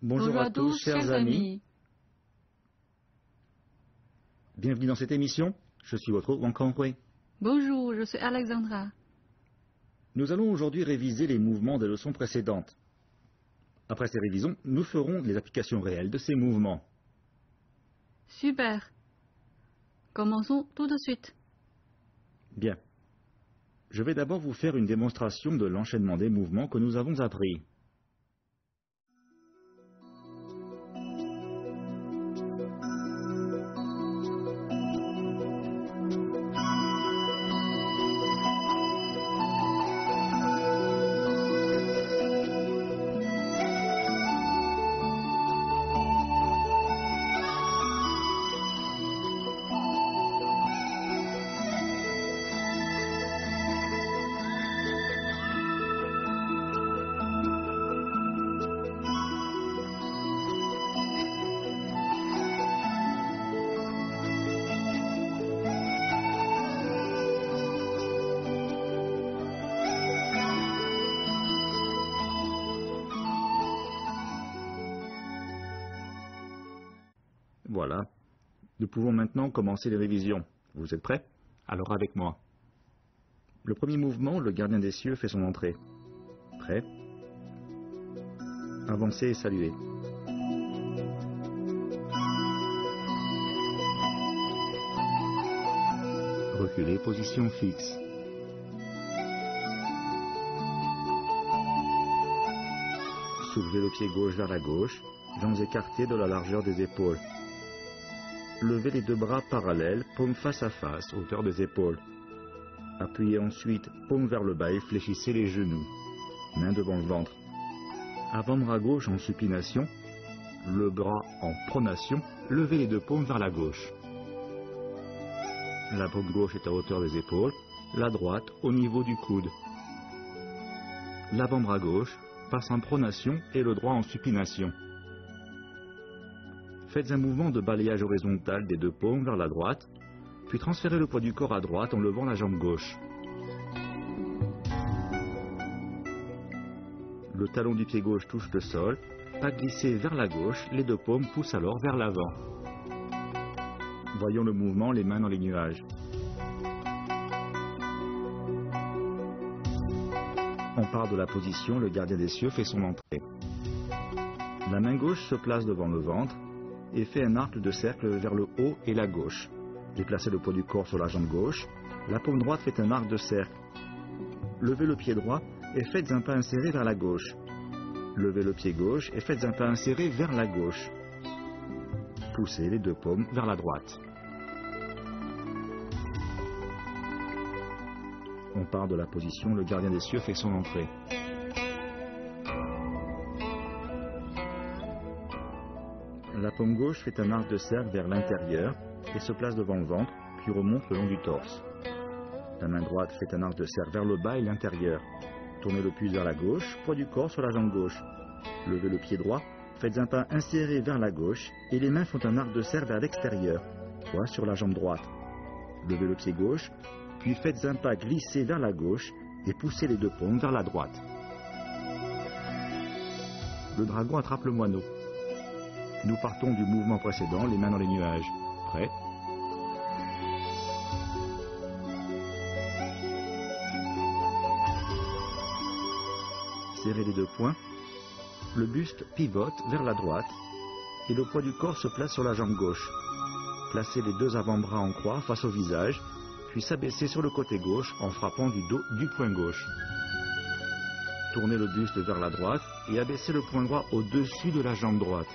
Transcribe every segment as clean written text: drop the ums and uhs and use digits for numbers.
Bonjour à tous, chers amis. Bienvenue dans cette émission. Je suis votre hôte Wang Kanghui. Bonjour, je suis Alexandra. Nous allons aujourd'hui réviser les mouvements des leçons précédentes. Après ces révisions, nous ferons les applications réelles de ces mouvements. Super. Commençons tout de suite. Bien. Je vais d'abord vous faire une démonstration de l'enchaînement des mouvements que nous avons appris. Voilà. Nous pouvons maintenant commencer les révisions. Vous êtes prêts? Alors avec moi. Le premier mouvement, le gardien des cieux fait son entrée. Prêt? Avancez et saluez. Reculez, position fixe. Soulevez le pied gauche vers la gauche, jambes écartées de la largeur des épaules. Levez les deux bras parallèles, paumes face à face, hauteur des épaules. Appuyez ensuite, paume vers le bas et fléchissez les genoux. Main devant le ventre. Avant-bras gauche en supination, le bras en pronation, levez les deux paumes vers la gauche. La paume gauche est à hauteur des épaules, la droite au niveau du coude. L'avant-bras gauche passe en pronation et le droit en supination. Faites un mouvement de balayage horizontal des deux paumes vers la droite, puis transférez le poids du corps à droite en levant la jambe gauche. Le talon du pied gauche touche le sol, pas glissé vers la gauche, les deux paumes poussent alors vers l'avant. Voyons le mouvement, les mains dans les nuages. On part de la position, le gardien des cieux fait son entrée. La main gauche se place devant le ventre et fait un arc de cercle vers le haut et la gauche. Déplacez le poids du corps sur la jambe gauche. La paume droite fait un arc de cercle. Levez le pied droit et faites un pas inséré vers la gauche. Levez le pied gauche et faites un pas inséré vers la gauche. Poussez les deux paumes vers la droite. On part de la position, le gardien des cieux fait son entrée. La paume gauche fait un arc de cercle vers l'intérieur et se place devant le ventre, puis remonte le long du torse. La main droite fait un arc de cercle vers le bas et l'intérieur. Tournez le pouce vers la gauche, poids du corps sur la jambe gauche. Levez le pied droit, faites un pas inséré vers la gauche et les mains font un arc de cercle vers l'extérieur, poids sur la jambe droite. Levez le pied gauche, puis faites un pas glissé vers la gauche et poussez les deux paumes vers la droite. Le dragon attrape le moineau. Nous partons du mouvement précédent, les mains dans les nuages. Prêt? Serrez les deux poings. Le buste pivote vers la droite et le poids du corps se place sur la jambe gauche. Placez les deux avant-bras en croix face au visage, puis s'abaisser sur le côté gauche en frappant du dos du poing gauche. Tournez le buste vers la droite et abaissez le poing droit au-dessus de la jambe droite.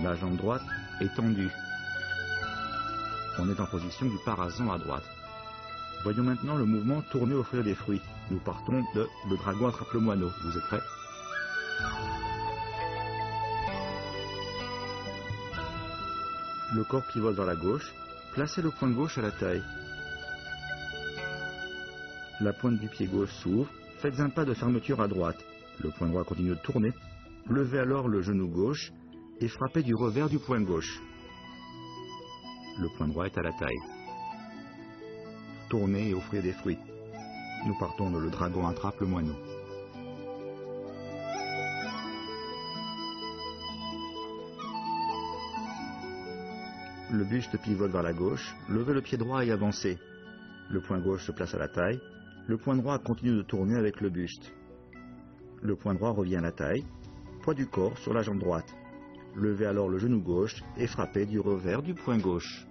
La jambe droite est tendue. On est en position du parasan à droite. Voyons maintenant le mouvement tourner au offrir des fruits. Nous partons de le dragon attrape le moineau. Vous êtes prêts? Le corps pivote vers la gauche. Placez le poing gauche à la taille. La pointe du pied gauche s'ouvre. Faites un pas de fermeture à droite. Le poing droit continue de tourner. Levez alors le genou gauche et frappez du revers du poing gauche. Le poing droit est à la taille. Tournez et offrez des fruits. Nous partons de le dragon attrape le moineau. Le buste pivote vers la gauche, levez le pied droit et avancez. Le poing gauche se place à la taille, le poing droit continue de tourner avec le buste. Le poing droit revient à la taille, poids du corps sur la jambe droite. Levez alors le genou gauche et frappez du revers du poing gauche.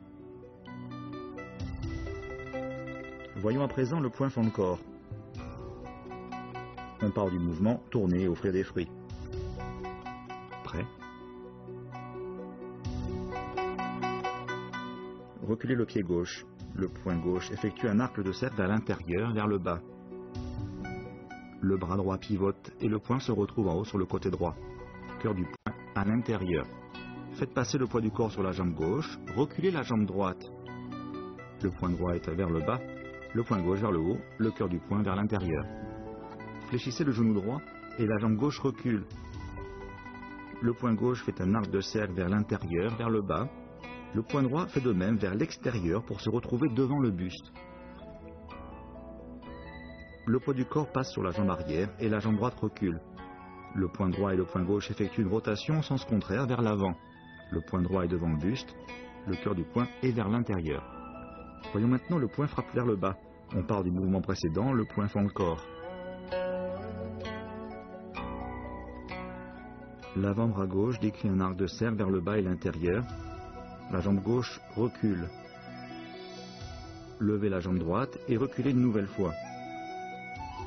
Voyons à présent le point fond de corps. On part du mouvement, tourner et offrir des fruits. Prêt? Reculez le pied gauche. Le poing gauche effectue un arc de cercle vers l'intérieur, vers le bas. Le bras droit pivote et le poing se retrouve en haut sur le côté droit. Cœur du poing à l'intérieur. Faites passer le poids du corps sur la jambe gauche, reculez la jambe droite. Le poing droit est vers le bas, le poing gauche vers le haut, le cœur du poing vers l'intérieur. Fléchissez le genou droit et la jambe gauche recule. Le poing gauche fait un arc de cercle vers l'intérieur, vers le bas. Le poing droit fait de même vers l'extérieur pour se retrouver devant le buste. Le poids du corps passe sur la jambe arrière et la jambe droite recule. Le poing droit et le poing gauche effectuent une rotation en sens contraire vers l'avant. Le poing droit est devant le buste, le cœur du poing est vers l'intérieur. Voyons maintenant le poing frappe vers le bas. On part du mouvement précédent, le poing fend le corps. L'avant-bras gauche décrit un arc de cercle vers le bas et l'intérieur. La jambe gauche recule. Levez la jambe droite et reculez une nouvelle fois.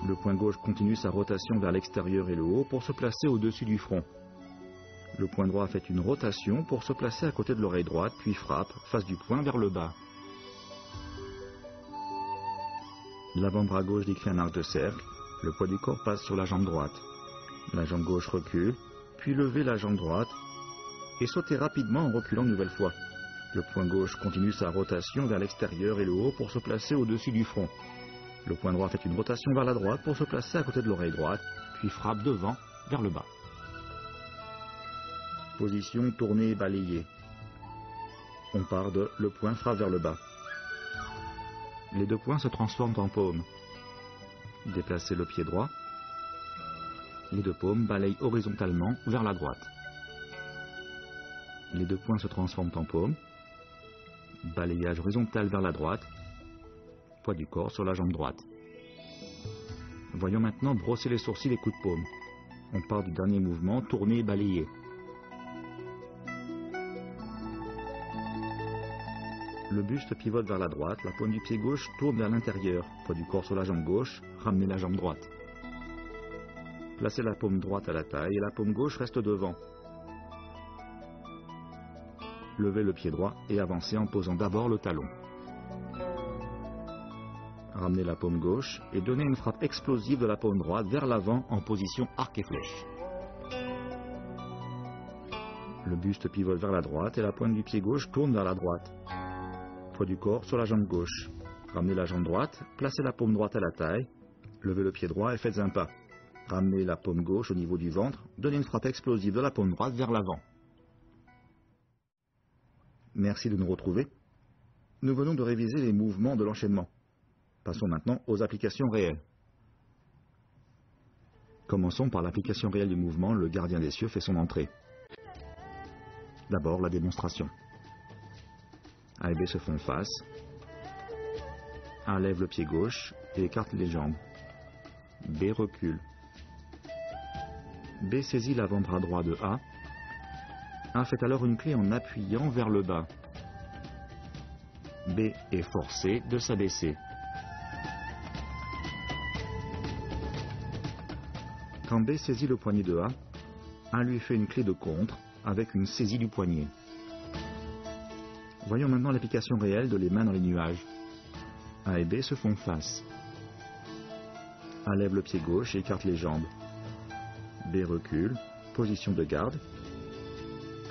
Le poing gauche continue sa rotation vers l'extérieur et le haut pour se placer au-dessus du front. Le poing droit fait une rotation pour se placer à côté de l'oreille droite, puis frappe, face du poing vers le bas. L'avant-bras gauche décrit un arc de cercle. Le poids du corps passe sur la jambe droite. La jambe gauche recule, puis levez la jambe droite et sautez rapidement en reculant une nouvelle fois. Le poing gauche continue sa rotation vers l'extérieur et le haut pour se placer au-dessus du front. Le poing droit fait une rotation vers la droite pour se placer à côté de l'oreille droite, puis frappe devant, vers le bas. Position tournée et balayée. On part de le poing frappe vers le bas. Les deux poings se transforment en paumes. Déplacez le pied droit. Les deux paumes balayent horizontalement vers la droite. Les deux poings se transforment en paumes. Balayage horizontal vers la droite. Poids du corps sur la jambe droite. Voyons maintenant brosser les sourcils et coups de paume. On part du dernier mouvement, tourner et balayer. Le buste pivote vers la droite, la paume du pied gauche tourne vers l'intérieur. Poids du corps sur la jambe gauche, ramenez la jambe droite. Placez la paume droite à la taille et la paume gauche reste devant. Levez le pied droit et avancez en posant d'abord le talon. Ramenez la paume gauche et donnez une frappe explosive de la paume droite vers l'avant en position arc et flèche. Le buste pivote vers la droite et la pointe du pied gauche tourne vers la droite. Poids du corps sur la jambe gauche. Ramenez la jambe droite, placez la paume droite à la taille, levez le pied droit et faites un pas. Ramenez la paume gauche au niveau du ventre, donnez une frappe explosive de la paume droite vers l'avant. Merci de nous retrouver. Nous venons de réviser les mouvements de l'enchaînement. Passons maintenant aux applications réelles. Commençons par l'application réelle du mouvement. Le gardien des cieux fait son entrée. D'abord, la démonstration. A et B se font face. A lève le pied gauche et écarte les jambes. B recule. B saisit l'avant-bras droit de A. A fait alors une clé en appuyant vers le bas. B est forcé de s'abaisser. Quand B saisit le poignet de A lui fait une clé de contre avec une saisie du poignet. Voyons maintenant l'application réelle de les mains dans les nuages. A et B se font face. A lève le pied gauche et écarte les jambes. B recule, position de garde,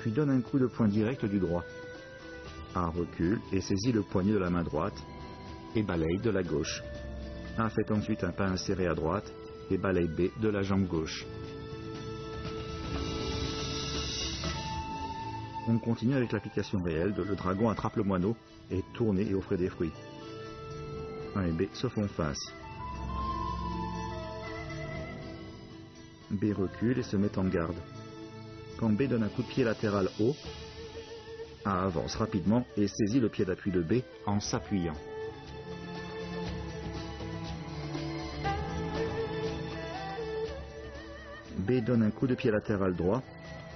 puis donne un coup de poing direct du droit. A recule et saisit le poignet de la main droite et balaye de la gauche. A fait ensuite un pas inséré à droite et balaye B de la jambe gauche. On continue avec l'application réelle de le dragon attrape le moineau et tourne et offre des fruits. A et B se font face. B recule et se met en garde. Quand B donne un coup de pied latéral haut, A avance rapidement et saisit le pied d'appui de B en s'appuyant. B donne un coup de pied latéral droit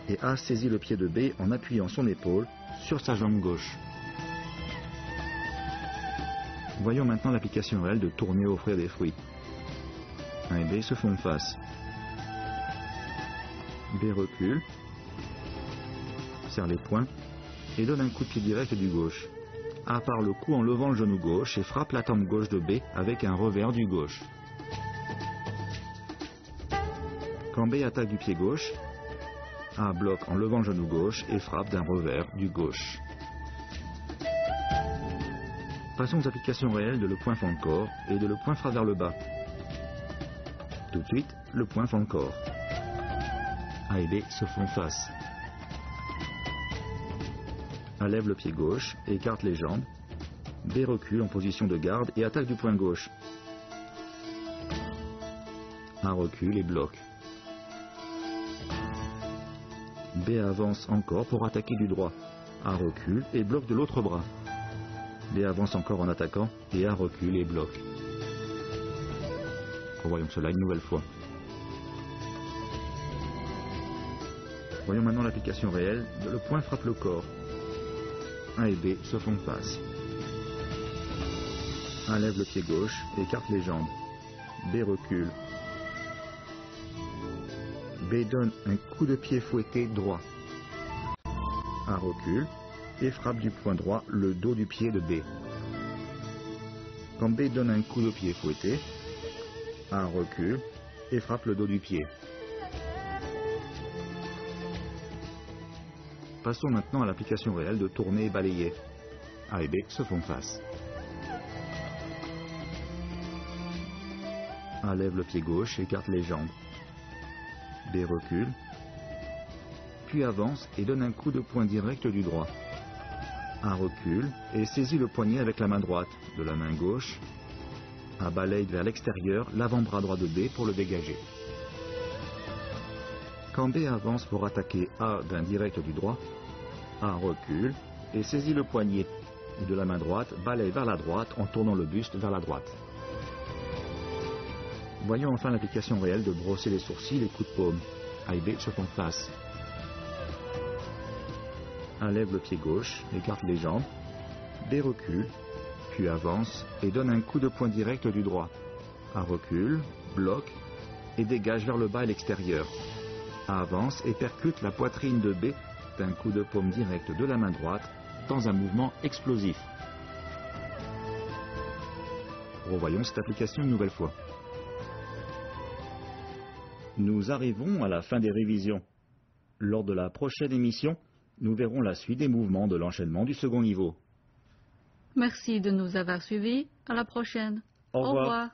et A saisit le pied de B en appuyant son épaule sur sa jambe gauche. Voyons maintenant l'application réelle de tourner et offrir des fruits. A et B se font face. B recule, serre les poings et donne un coup de pied direct du gauche. A part le coup en levant le genou gauche et frappe la tempe gauche de B avec un revers du gauche. Quand B attaque du pied gauche, A bloque en levant le genou gauche et frappe d'un revers du gauche. Passons aux applications réelles de le point fend le corps et de le point frappe vers le bas. Tout de suite, le point fend le corps. A et B se font face. A lève le pied gauche, écarte les jambes. B recule en position de garde et attaque du poing gauche. A recule et bloque. B avance encore pour attaquer du droit. A recule et bloque de l'autre bras. B avance encore en attaquant et A recule et bloque. Revoyons cela une nouvelle fois. Voyons maintenant l'application réelle de le point frappe le corps. A et B se font face. A lève le pied gauche, écarte les jambes. B recule. B donne un coup de pied fouetté droit. A recule et frappe du poing droit le dos du pied de B. Quand B donne un coup de pied fouetté, A recule et frappe le dos du pied. Passons maintenant à l'application réelle de tourner et balayer. A et B se font face. A lève le pied gauche, écarte les jambes. B recule, puis avance et donne un coup de poing direct du droit. A recule et saisit le poignet avec la main droite de la main gauche. A balaye vers l'extérieur l'avant-bras droit de B pour le dégager. Quand B avance pour attaquer A d'un direct du droit, A recule et saisit le poignet et de la main droite balaye vers la droite en tournant le buste vers la droite. Voyons enfin l'application réelle de brosser les sourcils et coups de paume. A et B se font face. A lève le pied gauche, écarte les jambes. B recule, puis avance et donne un coup de poing direct du droit. A recule, bloque et dégage vers le bas et l'extérieur. A avance et percute la poitrine de B d'un coup de paume direct de la main droite dans un mouvement explosif. Revoyons cette application une nouvelle fois. Nous arrivons à la fin des révisions. Lors de la prochaine émission, nous verrons la suite des mouvements de l'enchaînement du second niveau. Merci de nous avoir suivis. À la prochaine. Au revoir. Au revoir.